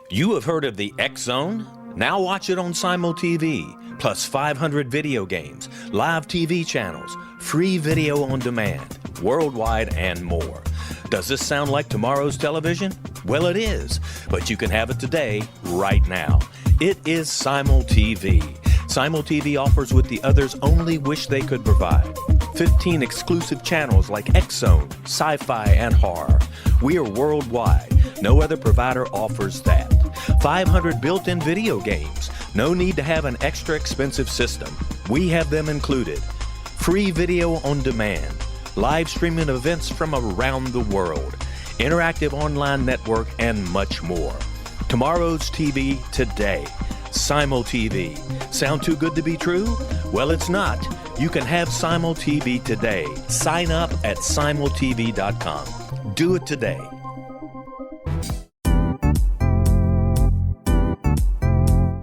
You have heard of the X Zone? Now watch it on Simul TV, plus 500 video games, live TV channels, free video on demand, worldwide, and more. Does this sound like tomorrow's television? Well, it is, but you can have it today, right now. It is Simul TV. Simul TV offers what the others only wish they could provide. 15 exclusive channels like X-Zone, Sci-Fi, and Horror. We are worldwide. No other provider offers that. 500 built-in video games. No need to have an extra expensive system. We have them included. Free video on demand. Live streaming events from around the world, interactive online network, and much more. Tomorrow's TV today. Simul TV. Sound too good to be true? Well, it's not. You can have Simul TV today. Sign up at simultv.com. Do it today.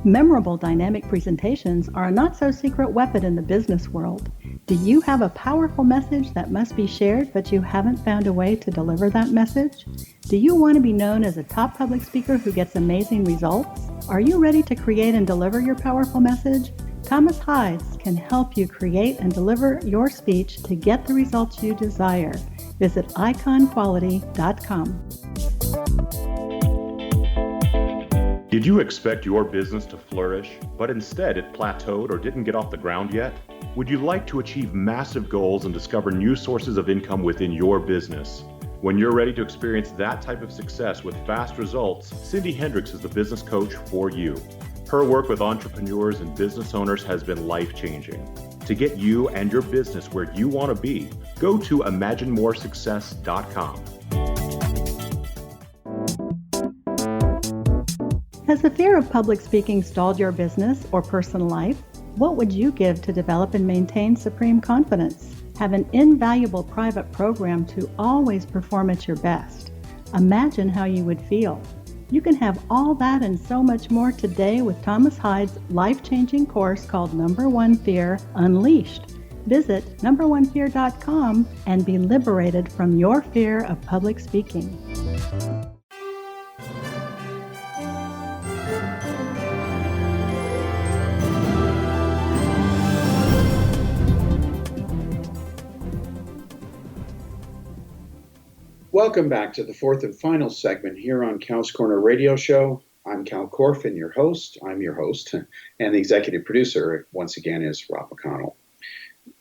Memorable dynamic presentations are a not-so-secret weapon in the business world. Do you have a powerful message that must be shared, but you haven't found a way to deliver that message? Do you want to be known as a top public speaker who gets amazing results? Are you ready to create and deliver your powerful message? Thomas Hides can help you create and deliver your speech to get the results you desire. Visit iconquality.com. Did you expect your business to flourish, but instead it plateaued or didn't get off the ground yet? Would you like to achieve massive goals and discover new sources of income within your business? When you're ready to experience that type of success with fast results, Cindy Hendricks is the business coach for you. Her work with entrepreneurs and business owners has been life-changing. To get you and your business where you want to be, go to imaginemoresuccess.com. Has the fear of public speaking stalled your business or personal life? What would you give to develop and maintain supreme confidence? Have an invaluable private program to always perform at your best. Imagine how you would feel. You can have all that and so much more today with Thomas Hides' life-changing course called Number One Fear Unleashed. Visit numberonefear.com and be liberated from your fear of public speaking. Welcome back to the fourth and final segment here on Kal's Corner Radio Show. I'm Kal Korff and your host. I'm your host, and the executive producer, once again, is Rob McConnell.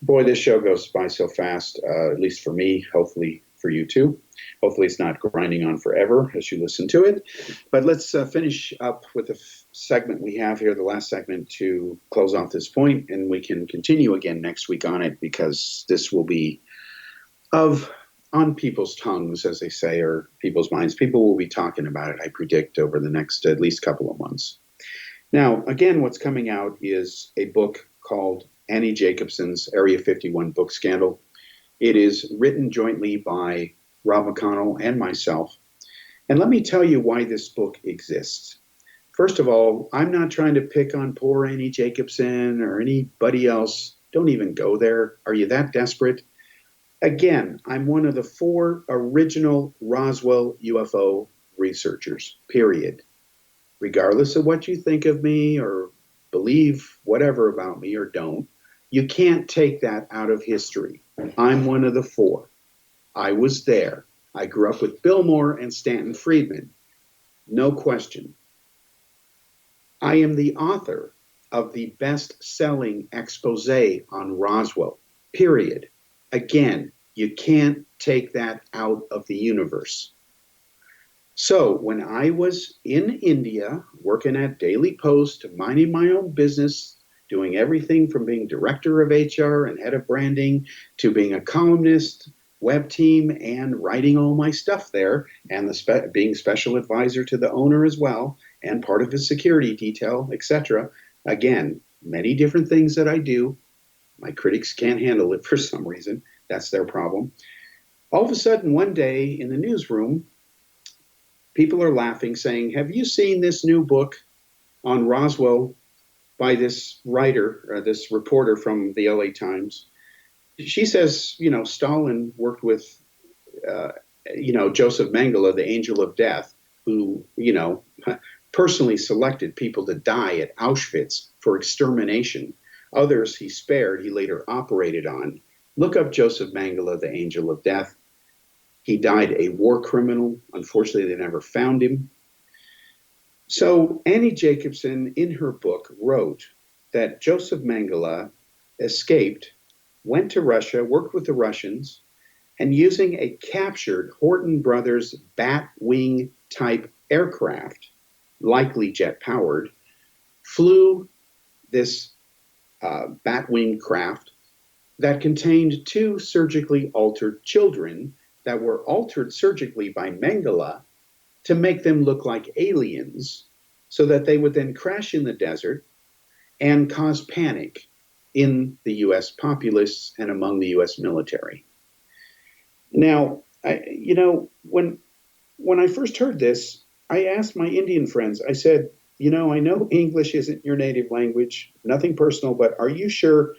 Boy, this show goes by so fast, at least for me, hopefully for you too. Hopefully it's not grinding on forever as you listen to it. But let's finish up with the segment we have here, the last segment, to close off this point, and we can continue again next week on it, because this will be on people's tongues, as they say, or people's minds. People will be talking about it, I predict, over the next at least couple of months. Now, again, what's coming out is a book called Annie Jacobsen's Area 51 Book Scandal. It is written jointly by Rob McConnell and myself. And let me tell you why this book exists. First of all, I'm not trying to pick on poor Annie Jacobsen or anybody else. Don't even go there. Are you that desperate? Again, I'm one of the 4 original Roswell UFO researchers, period. Regardless of what you think of me or believe whatever about me or don't, you can't take that out of history. I'm one of the 4. I was there. I grew up with Bill Moore and Stanton Friedman. No question. I am the author of the best-selling expose on Roswell, period. Again, you can't take that out of the universe. So when I was in India, working at Daily Post, minding my own business, doing everything from being director of HR and head of branding to being a columnist, web team and writing all my stuff there, and being special advisor to the owner as well, and part of his security detail, etc. Again, many different things that I do. My critics can't handle it for some reason. That's their problem. All of a sudden, one day in the newsroom, people are laughing, saying, "Have you seen this new book on Roswell by this writer, this reporter from the LA Times?" She says, Stalin worked with, Joseph Mengele, the angel of death, who, personally selected people to die at Auschwitz for extermination. Others he spared, he later operated on. Look up Joseph Mengele, the angel of death. He died a war criminal. Unfortunately, they never found him. So Annie Jacobsen, in her book, wrote that Joseph Mengele escaped, went to Russia, worked with the Russians, and using a captured Horton Brothers Batwing type aircraft, likely jet powered, flew this Batwing craft that contained 2 surgically altered children that were altered surgically by Mengele to make them look like aliens, so that they would then crash in the desert and cause panic in the U.S. populace and among the U.S. military. Now, when I first heard this, I asked my Indian friends, I said, I know English isn't your native language, nothing personal, but are you sure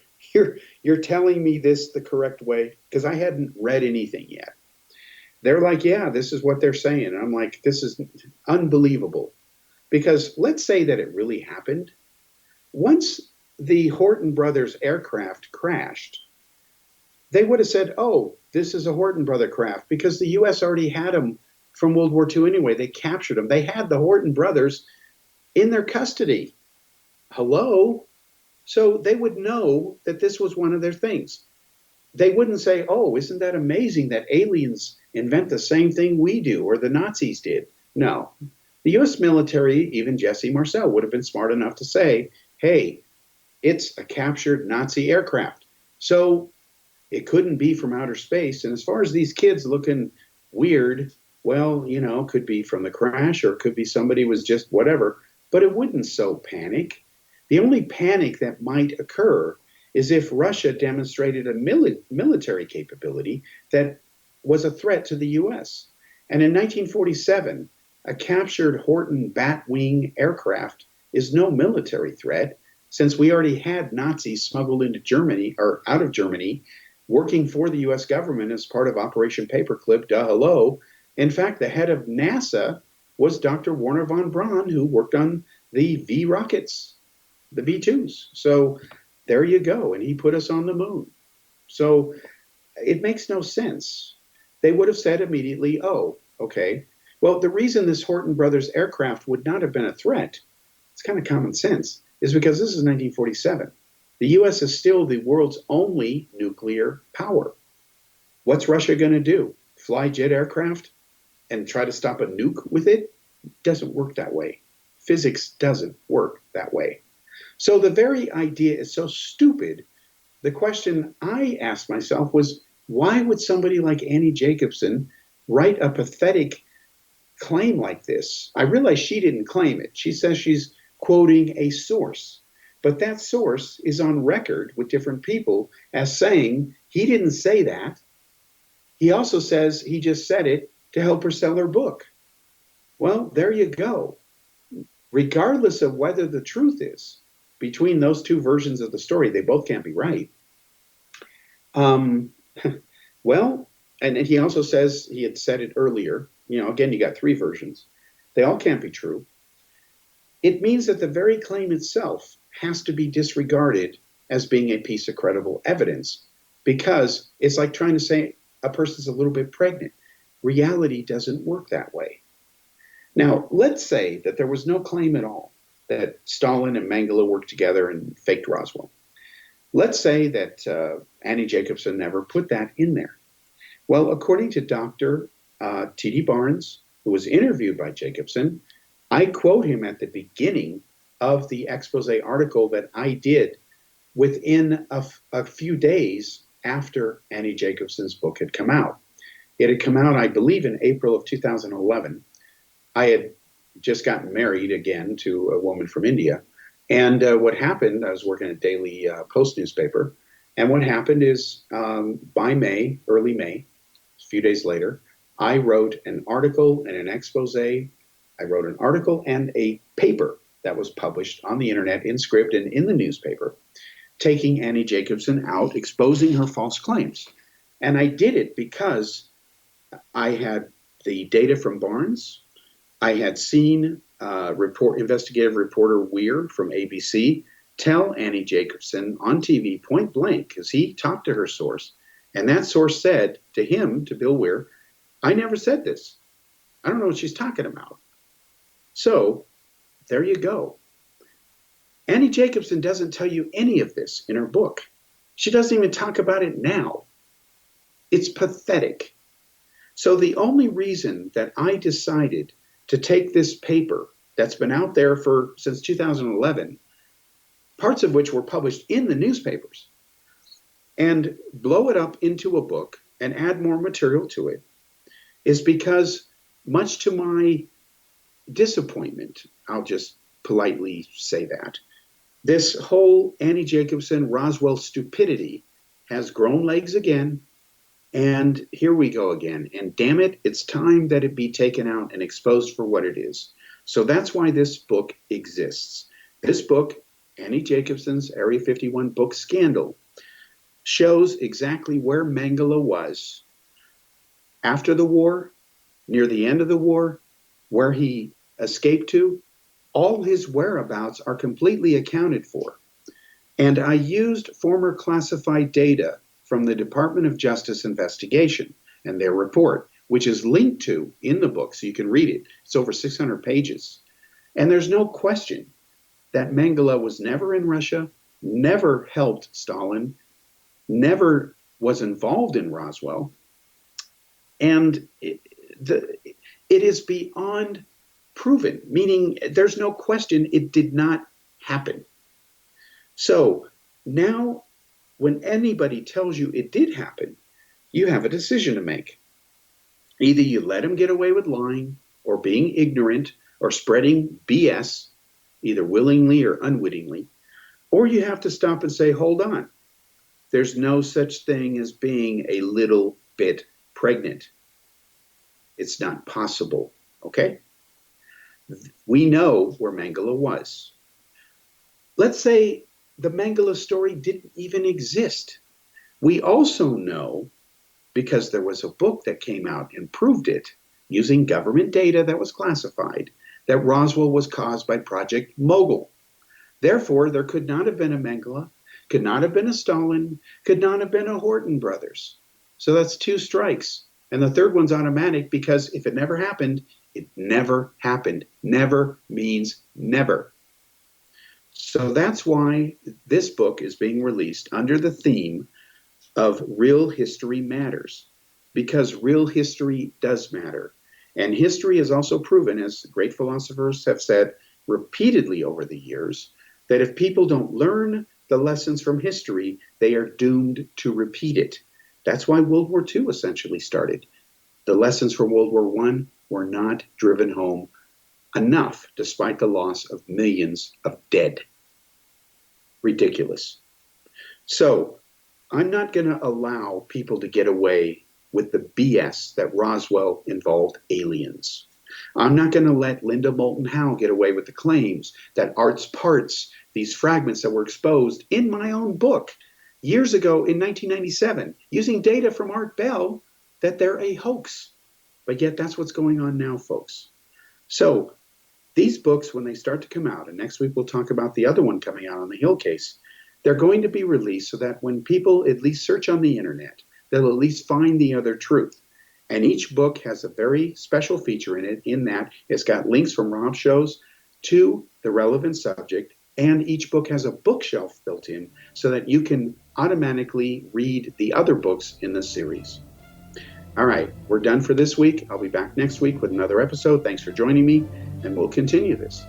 you're telling me this the correct way? Because I hadn't read anything yet. They're like, yeah, this is what they're saying. And I'm like, this is unbelievable. Because let's say that it really happened. Once the Horton Brothers aircraft crashed, they would have said, oh, this is a Horton Brother craft, because the U.S. already had them from World War II anyway. They captured them. They had the Horton Brothers in their custody. Hello? So they would know that this was one of their things. They wouldn't say, oh, isn't that amazing that aliens invent the same thing we do or the Nazis did? No. The U.S. military, even Jesse Marcel, would have been smart enough to say, hey, it's a captured Nazi aircraft. So it couldn't be from outer space. And as far as these kids looking weird, well, could be from the crash, or it could be somebody was just whatever. But it wouldn't so panic. The only panic that might occur is if Russia demonstrated a military capability that was a threat to the U.S. And in 1947, a captured Horton Batwing aircraft is no military threat, since we already had Nazis smuggled into Germany, or out of Germany, working for the U.S. government as part of Operation Paperclip. Duh, hello. In fact, the head of NASA was Dr. Wernher von Braun, who worked on the V rockets, the V2s. So there you go. And he put us on the moon. So it makes no sense. They would have said immediately, oh, okay. Well, the reason this Horton Brothers aircraft would not have been a threat, it's kind of common sense, is because this is 1947. The U.S. is still the world's only nuclear power. What's Russia going to do? Fly jet aircraft and try to stop a nuke with it? It doesn't work that way. Physics doesn't work that way. So the very idea is so stupid. The question I asked myself was, why would somebody like Annie Jacobsen write a pathetic claim like this? I realize she didn't claim it. She says she's quoting a source. But that source is on record with different people as saying he didn't say that. He also says he just said it to help her sell her book. Well, there you go. Regardless of whether the truth is between those two versions of the story, they both can't be right. Well, and he also says he had said it earlier. Again, you got 3 versions. They all can't be true. It means that the very claim itself has to be disregarded as being a piece of credible evidence, because it's like trying to say a person's a little bit pregnant. Reality doesn't work that way. Now, let's say that there was no claim at all that Stalin and Mengele worked together and faked Roswell. Let's say that Annie Jacobsen never put that in there. Well, according to Dr. T.D. Barnes, who was interviewed by Jacobsen, I quote him at the beginning of the expose article that I did within a few days after Annie Jacobsen's book had come out. It had come out, I believe, in April of 2011. I had just gotten married again to a woman from India. And what happened, I was working at a daily Post newspaper. And what happened is by May, early May, a few days later, I wrote an article and an expose. I wrote an article and a paper that was published on the internet in script and in the newspaper, taking Annie Jacobsen out, exposing her false claims. And I did it because I had the data from Barnes. I had seen investigative reporter Weir from ABC tell Annie Jacobsen on TV point blank, because he talked to her source, and that source said to him, to Bill Weir, I never said this. I don't know what she's talking about. So there you go. Annie Jacobsen doesn't tell you any of this in her book. She doesn't even talk about it now. It's pathetic. So the only reason that I decided to take this paper that's been out there since 2011, parts of which were published in the newspapers, and blow it up into a book and add more material to it, is because, much to my disappointment, I'll just politely say that, this whole Annie Jacobsen Roswell stupidity has grown legs again. And here we go again. And damn it, it's time that it be taken out and exposed for what it is. So that's why this book exists. This book, Annie Jacobsen's Area 51 book Scandal, shows exactly where Mengele was after the war, near the end of the war, where he escaped to. All his whereabouts are completely accounted for. And I used former classified data from the Department of Justice investigation and their report, which is linked to in the book, so you can read it. It's over 600 pages. And there's no question that Mengele was never in Russia, never helped Stalin, never was involved in Roswell. And it is beyond proven, meaning there's no question it did not happen. So now, when anybody tells you it did happen, you have a decision to make. Either you let him get away with lying or being ignorant or spreading BS, either willingly or unwittingly, or you have to stop and say, hold on, there's no such thing as being a little bit pregnant. It's not possible, okay? We know where Mengele was. Let's say the Mengele story didn't even exist. We also know, because there was a book that came out and proved it, using government data that was classified, that Roswell was caused by Project Mogul. Therefore, there could not have been a Mengele, could not have been a Stalin, could not have been a Horton brothers. So that's 2 strikes. And the third one's automatic, because if it never happened, it never happened. Never means never. So that's why this book is being released under the theme of Real History Matters, because real history does matter. And history has also proven, as great philosophers have said repeatedly over the years, that if people don't learn the lessons from history, they are doomed to repeat it. That's why World War II essentially started. The lessons from World War I were not driven home enough, despite the loss of millions of dead. Ridiculous. So I'm not going to allow people to get away with the BS that Roswell involved aliens. I'm not going to let Linda Moulton Howe get away with the claims that Art's parts, these fragments that were exposed in my own book years ago in 1997, using data from Art Bell, that they're a hoax. But yet that's what's going on now, folks. So these books, when they start to come out, and next week we'll talk about the other one coming out on the Hill case, they're going to be released so that when people at least search on the internet, they'll at least find the other truth. And each book has a very special feature in it, in that it's got links from Rob's shows to the relevant subject, and each book has a bookshelf built in so that you can automatically read the other books in the series. All right, we're done for this week. I'll be back next week with another episode. Thanks for joining me, and we'll continue this.